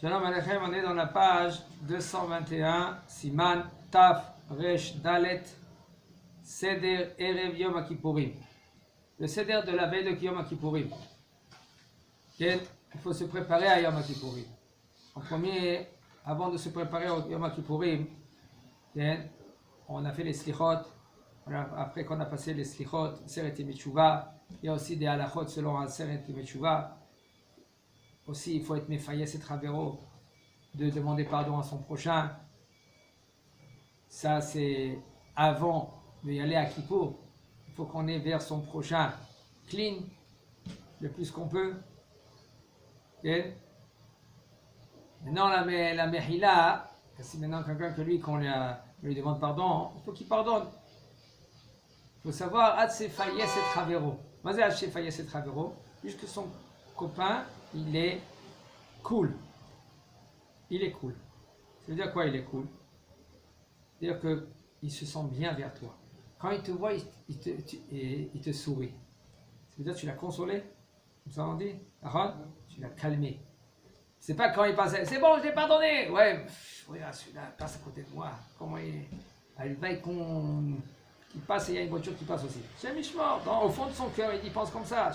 Shalom Aleichem, on est dans la page 221, Siman Taf Resh Dalet, Seder Erev Yom Kippourim. Le Seder de la veille de Yom Kippourim. Il faut se préparer à Yom Kippourim. En premier, avant de se préparer au Yom Kippourim, on a fait les slichot. Après qu'on a passé les slichot, Seret Metshuva, il y a aussi des halachot selon Seret Metshuva. Aussi, il faut être méfaillé, c'est travers de demander pardon à son prochain. Ça, c'est avant d'y aller à Kippour. Il faut qu'on ait vers son prochain clean, le plus qu'on peut. Okay? Maintenant, la mehila, si maintenant quelqu'un que lui, qu'on lui demande pardon, il faut qu'il pardonne. Il faut savoir, ad sefaye c'est travero. Mas ad sefaye c'est travero, puisque son copain, il est cool. Il est cool. Ça veut dire quoi, il est cool? C'est-à-dire qu'il se sent bien vers toi. Quand il te voit, il te sourit. Ça veut dire que tu l'as consolé. Comme ça on dit. Tu l'as calmé. C'est pas quand il passe, c'est bon, je l'ai pardonné. Ouais, regarde, celui-là passe à côté de moi. Comment il est? Il va qu'il passe et il y a une voiture qui passe aussi. C'est Mishmor. Au fond de son cœur, il pense comme ça.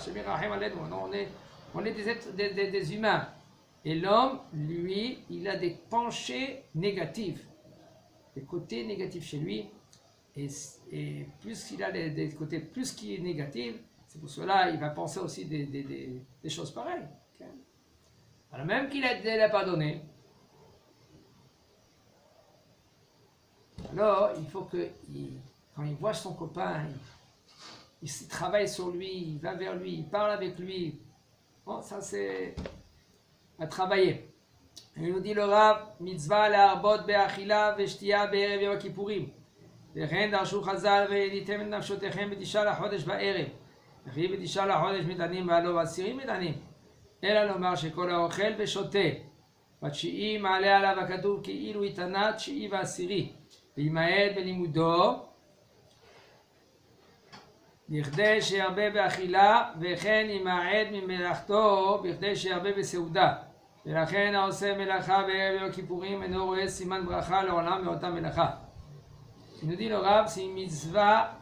On est des humains. Et l'homme, lui, il a des penchées négatives, des côtés négatifs chez lui. Et plus qu'il a des côtés plus qui est négatif, c'est pour cela il va penser aussi des choses pareilles. Okay? Alors même qu'il l'a pardonné, alors il faut que quand il voit son copain, il travaille sur lui, il va vers lui, il parle avec lui. Bon, ça c'est à travailler. Il nous dit le Rav, mitzvah le'arbot be'achila ve'shtiya be'erev Yom Kippourim. וכן דרשו חז"ל וידיתם את נפשותיכם בתשעה לחודש בערב. וכי בתשעה לחודש מדנים והלא בעשירים מדנים. אלא לומר שכל האוכל ושותה. בתשיעי מעלה עליו הכתוב כאילו התנה תשיעי ועשירי. וימעט בלימודו. בכדי שירבה באכילה, וכן ימעט ממלאכתו בכדי שירבה בסעודה. ולכן העושה מלאכה בערב יום הכיפורים אינו רואה סימן ברכה לעולם מאותה מלאכה. Il nous dit le Rav, c'est une mitzvah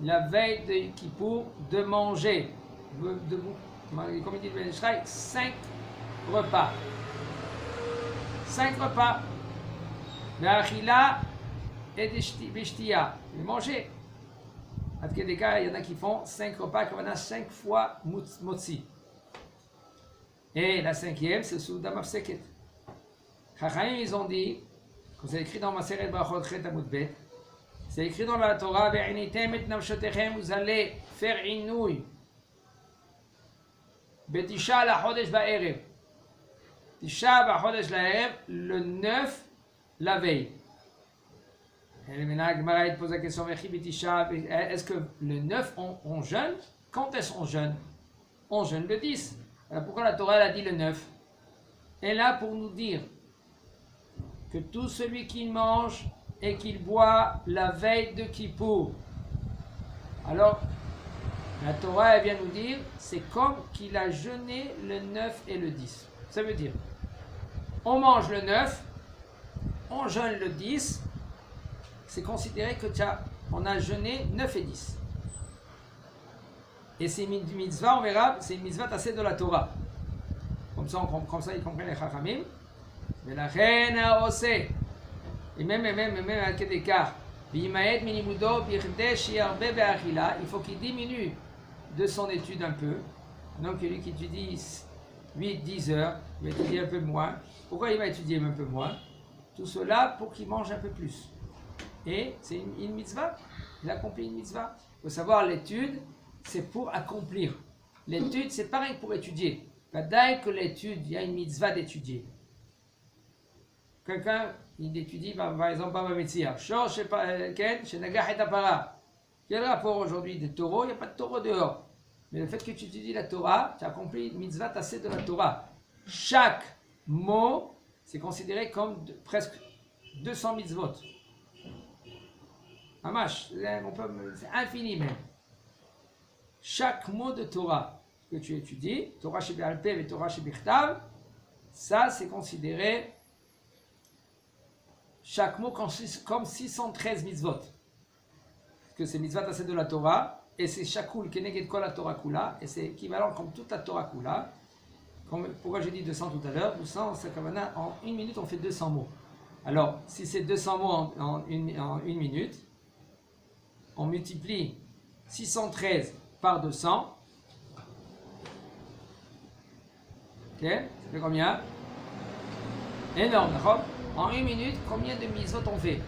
la veille de Kippour de manger, comme il dit le Ben Ishraï, 5 repas. 5 repas. Be'achila et b'shtiya. Manger. À des cas, il y en a qui font 5 repas, comme on a 5 fois motzi. Et la 5e, c'est Souda Mafseket. Chachamim, ils ont dit, comme c'est écrit dans Maseret Brachot Chet Amud Bet, c'est écrit dans la Torah, vous allez faire inouï. Betisha la Chodesh ba'erev. Tisha ba'chodesh la'erev, le 9, la veille. Et maintenant, Gemara pose la question, est-ce que le 9, on jeûne? Quand est-ce qu'on jeûne? On jeûne le 10. Alors pourquoi la Torah elle a dit le 9? Elle est là pour nous dire que tout celui qui mange et qu'il boit la veille de Kippour. Alors, la Torah elle vient nous dire, c'est comme qu'il a jeûné le 9 et le 10. Ça veut dire, on mange le 9, on jeûne le 10, c'est considéré que on a jeûné 9 et 10. Et c'est une mitzvah, on verra, c'est une mitzvah tassée de la Torah. Comme ça, ils comprennent les chachamim. Mais la reine a osé. Et même avec des écarts, il faut qu'il diminue de son étude un peu. Donc, celui qui étudie 8-10 heures, il va étudier un peu moins. Pourquoi il va étudier un peu moins? Tout cela pour qu'il mange un peu plus. Et c'est une mitzvah. Il accomplit une mitzvah. Il faut savoir, l'étude, c'est pour accomplir. L'étude, c'est pareil pour étudier. Dès que l'étude, il y a une mitzvah d'étudier. Quelqu'un, il étudie par exemple Baba Metzia. Quel rapport aujourd'hui des taureaux? Il n'y a pas de taureau dehors. Mais le fait que tu étudies la Torah, tu as accompli une mitzvah tassée de la Torah. Chaque mot, c'est considéré comme presque 200 mitzvot. Hamash, c'est infini même. Chaque mot de Torah que tu étudies, Torah chez Be'al Peh et Torah chez Bichtav, ça c'est considéré chaque mot comme 613 mitzvot. Parce que c'est mitzvot assez de la Torah, et c'est shakul keneged kol la Torah kula, et c'est équivalent comme toute la Torah kula. Pourquoi j'ai dit 200 tout à l'heure? 200, c'est comme en une minute on fait 200 mots. Alors, si c'est 200 mots en une minute, on multiplie 613 par 200. Ok, ça fait combien? Énorme, d'accord? En une minute, combien de mitzvot on fait?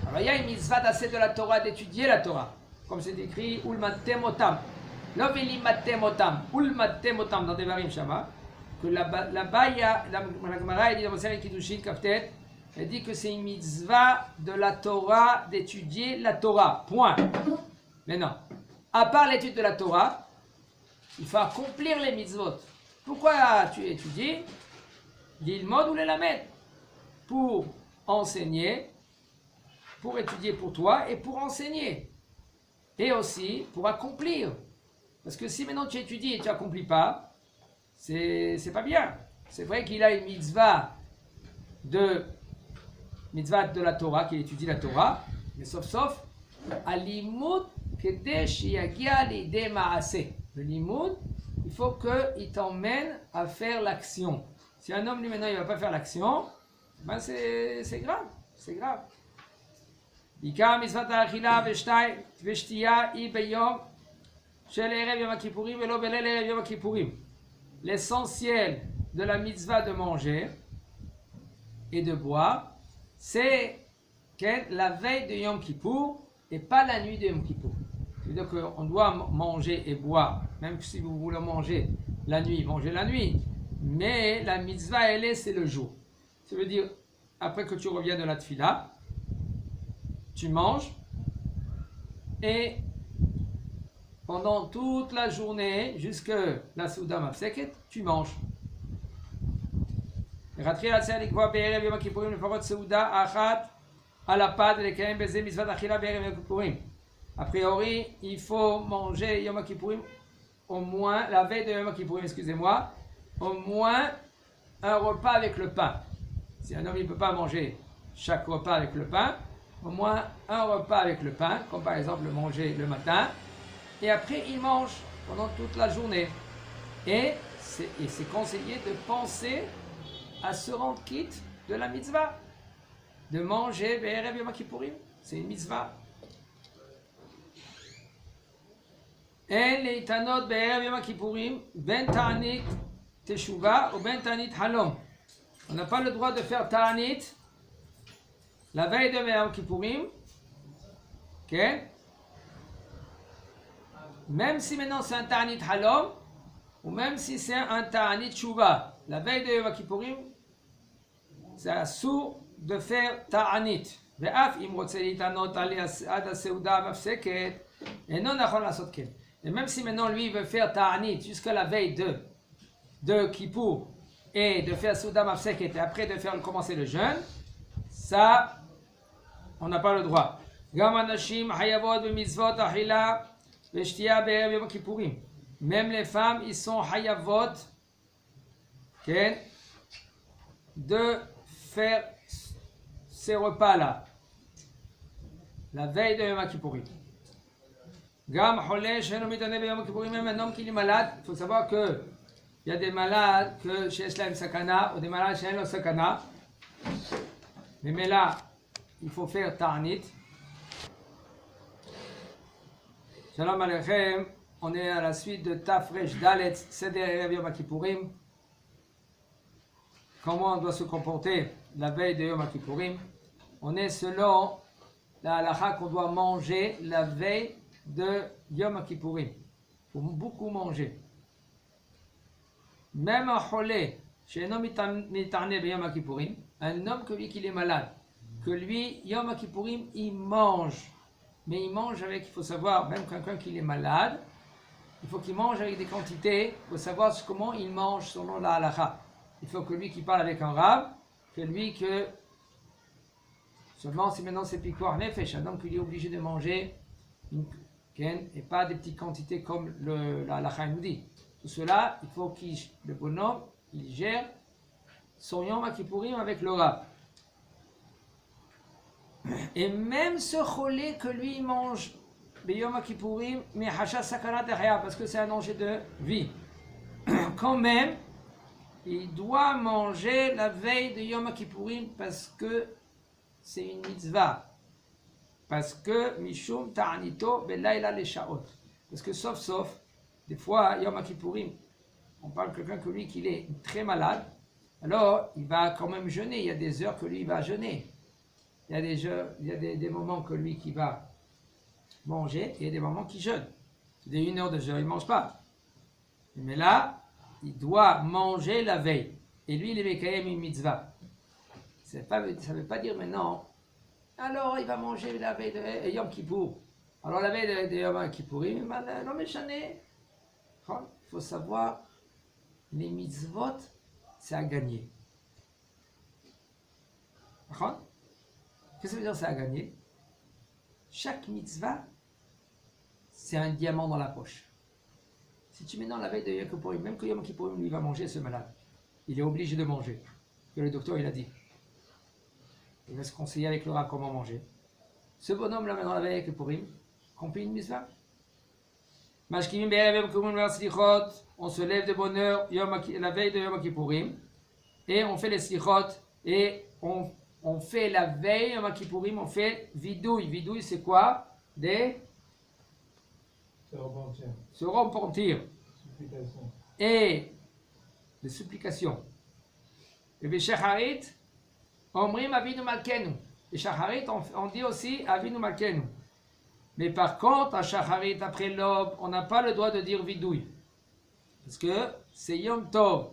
Alors, il y a une mitzvah d'assez de la Torah, d'étudier la Torah. Comme c'est écrit, Ulmatem otam. Lovelimatem otam. Ulmatem otam dans Devarim Shama. Que là-bas, il y a, la Gemara, elle dit dans Masechet Kiddushin, Kaftet, elle dit que c'est une mitzvah de la Torah d'étudier la Torah. Point. Mais non. À part l'étude de la Torah, il faut accomplir les mitzvot. Pourquoi tu étudies? L'ilmod ou l'elamed? Pour enseigner, pour étudier pour toi et pour enseigner. Et aussi pour accomplir. Parce que si maintenant tu étudies et tu n'accomplis pas, c'est pas bien. C'est vrai qu'il a une mitzvah de la Torah, qu'il étudie la Torah, mais sauf, alimut kedesh yagia l'idée ma'aseh. Le limud, il faut qu'il t'emmène à faire l'action. Si un homme lui maintenant il va pas faire l'action, ben c'est grave, c'est grave. Ikar mitzvat ha'achila v'shtiya hi beyom shel erev yom kippurim velo belel erev yom kippurim. L'essentiel de la mitzvah de manger et de boire, c'est la veille de Yom Kippour et pas la nuit de Yom Kippour. C'est-à-dire qu'on doit manger et boire, même si vous voulez manger la nuit, mangez la nuit. Mais la mitzvah, c'est le jour. Ça veut dire, après que tu reviens de la tfila, tu manges et pendant toute la journée, jusque la Souda Mafseket, tu manges. A priori, il faut manger Yom Kippourim au moins, la veille de Yom Kippourim, excusez-moi, au moins un repas avec le pain. Si un homme ne peut pas manger chaque repas avec le pain, au moins un repas avec le pain, comme par exemple le manger le matin, et après il mange pendant toute la journée. Et c'est conseillé de penser à se rendre quitte de la mitzvah, de manger Be'erev Yom Kippourim, c'est une mitzvah. En leitanot Be'erev Yom Kippourim, ben ta'anit teshuva ou ben ta'anit halom. On n'a pas le droit de faire ta'anit la veille de Yom Kippourim, ok? Même si maintenant c'est un ta'anit halom, ou même si c'est un ta'anit teshuva, la veille de Yom Kippourim, c'est assourd de faire ta'anit. ואף אם רוצה להתענות עד הסעודה המפסקת, אינו נכון לעשות כן. Et même si maintenant lui veut faire ta'anit jusqu'à la veille de Kippour et de faire Souda Mafseket et après de faire commencer le jeûne, ça, on n'a pas le droit. Gam anashim hayavot b'mitzvot achila v'shtiya be'erev Yom Kippourim. Même les femmes, ils sont hayavot, okay, de faire ces repas-là, la veille de Yom Kippourim. Gam choleh she'eno mitane beYom Kippourim, même un homme qui est malade, il faut savoir que il y a des malades que she'esh lahem sakana ou des malades she'en lo sakana. Mais là, il faut faire ta'anit. Shalom aleichem, on est à la suite de Tafresh Dalet Seder Erev Yom Kippourim. Comment on doit se comporter la veille de Yom Kippourim? On est selon la halakha qu'on doit manger la veille de Yom Kippourim. Il faut beaucoup manger. Même un cholé, chez un homme mitarné de Yom Kippourim, un homme que lui qui est malade, que lui, Yom Kippourim, il mange. Mais il mange avec, il faut savoir, même quelqu'un qui est malade, il faut qu'il mange avec des quantités, il faut savoir comment il mange selon la halakha. Il faut que lui qui parle avec un rab, que lui que seulement si maintenant c'est piquoir nefesh, un homme qui est obligé de manger et pas des petites quantités comme la halakha nous dit. Tout cela, il faut que le bonhomme il gère son Yom Kippourim avec le Rav. Et même ce cholé que lui il mange Yom Kippourim, mais Hacha Sakana derrière, parce que c'est un danger de vie. Quand même, il doit manger la veille de Yom Kippourim parce que c'est une mitzvah. Parce que Mishum Ta'anito Belayla Leshaot. Parce que sauf, des fois, Yom Kippourim, on parle de quelqu'un que lui qu'il est très malade, alors il va quand même jeûner. Il y a des heures que lui il va jeûner. Il y a des moments que lui qui va manger et il y a des moments qu'il jeûne. C'est des 1 heure de jeûne, il ne mange pas. Mais là, il doit manger la veille. Et lui, il est Mekayem une mitzvah. Ça ne veut pas dire maintenant, alors il va manger la veille de Yom Kippour. Alors la veille de Yom Kippourim, non mais il faut savoir, les mitzvot, c'est à gagner. Qu'est-ce que ça veut dire c'est à gagner? Chaque mitzvah, c'est un diamant dans la poche. Si tu mets dans la veille de Yom Kippourim, même que Yom Kippourim lui va manger ce malade, il est obligé de manger. Que le docteur il a dit. Il va se conseiller avec le Rav comment manger. Ce bonhomme là dans la veille de Yom Kippourim, accomplit une mitzvah. Mashkimim be'erev Yom Kippourim vers slichot, on se lève de bonne heure la veille de Yom Kippourim et on fait les slichot et on fait la veille Yom Kippourim, on fait vidouille. Vidouille c'est quoi? Se repentir. Et de supplication. Et les shacharit, omrim avinu malkenu. Les shacharit, on dit aussi avinu malkenu. Mais par contre, à shacharit, après l'aube, on n'a pas le droit de dire vidouille. Parce que c'est Yom Tov.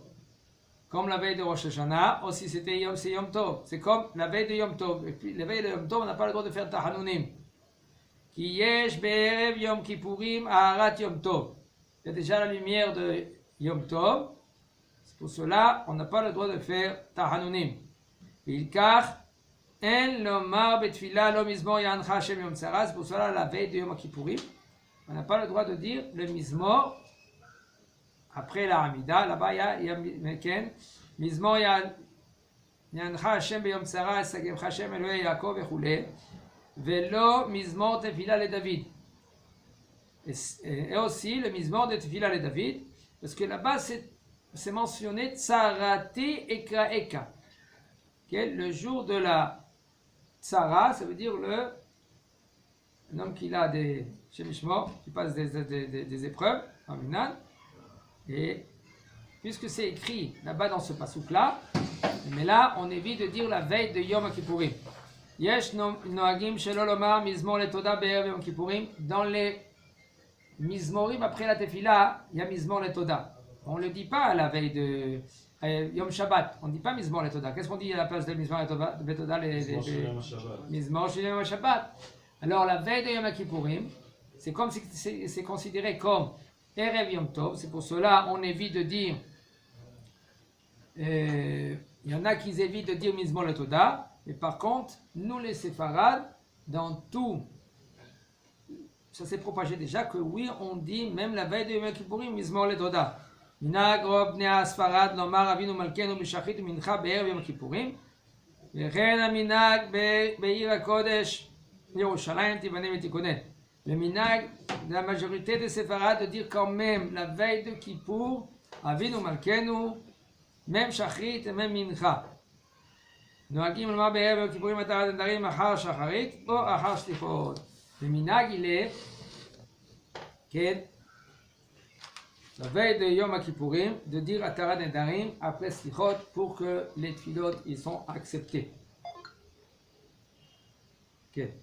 Comme la veille de Rosh Hashanah, aussi c'est Yom Tov. C'est comme la veille de Yom Tov. Et puis la veille de Yom Tov, on n'a pas le droit de faire Tahanunim. Ki yesh be'erev Yom Kippourim aharat Yom Tov. Il y a déjà la lumière de Yom Tov. C'est pour cela on n'a pas le droit de faire Tahanunim. Ilkach en lomar betfila lo mizmor yancha Hashem Yom Tzara. C'est pour cela la veille de Yom Kippourim, on n'a pas le droit de dire le mizmor après la Hamida. Là-bas il y a Meken mizmor yancha Hashem Yom Tzara esagem Hashem Elohei Yaakov echule. Velo mizmor tefila le David. Et aussi le mizmor de tefila le David, parce que là-bas c'est mentionné tsarati ekra eka. Le jour de la tsara, ça veut dire un homme qui a des shemishmor, qui passe des épreuves en Minan. Et puisque c'est écrit là-bas dans ce pasouk-là, mais là on évite de dire la veille de Yom Kippourim. Yesh noagim shelo lomar mizmor letoda be'erev Yom Kippourim. Dans les mizmorim après la tefila, il y a mizmor letoda. On ne le dit pas à la veille de Yom Shabbat. On ne dit pas mizmor letoda. Qu'est-ce qu'on dit à la place de mizmor letoda? Mizmor shel Yom Shabbat. Alors la veille de Yom Kippourim, c'est comme si c'est considéré comme erev Yom Tov. C'est pour cela on évite de dire. Il y en a qui évitent de dire mizmor letoda. Mais par contre, nous les séfarades, dans tout, ça s'est propagé déjà que oui, on dit même la veille de Yom Kippourim, mizmor letoda. Minag rob bnei Sfarad lomar avinu malkenu b'shachrit mincha be'erev Yom Kippourim. וכן המנהג בעיר הקודש ירושלים תיבנה ותיכונן. Le minhag de la majorité des séfarades de dire quand même la veille de Kippour, avinu malkenu, même shachrit et même mincha. נוהגים לומר בערב יום כיפורים עטרת נדרים אחר שחרית או אחר שליחות. ומנהג il est, כן, la veille de Yom Kippourim, de dire Atarat Nedarim après Slichot pour que les tfilot ils sont acceptés. Okay.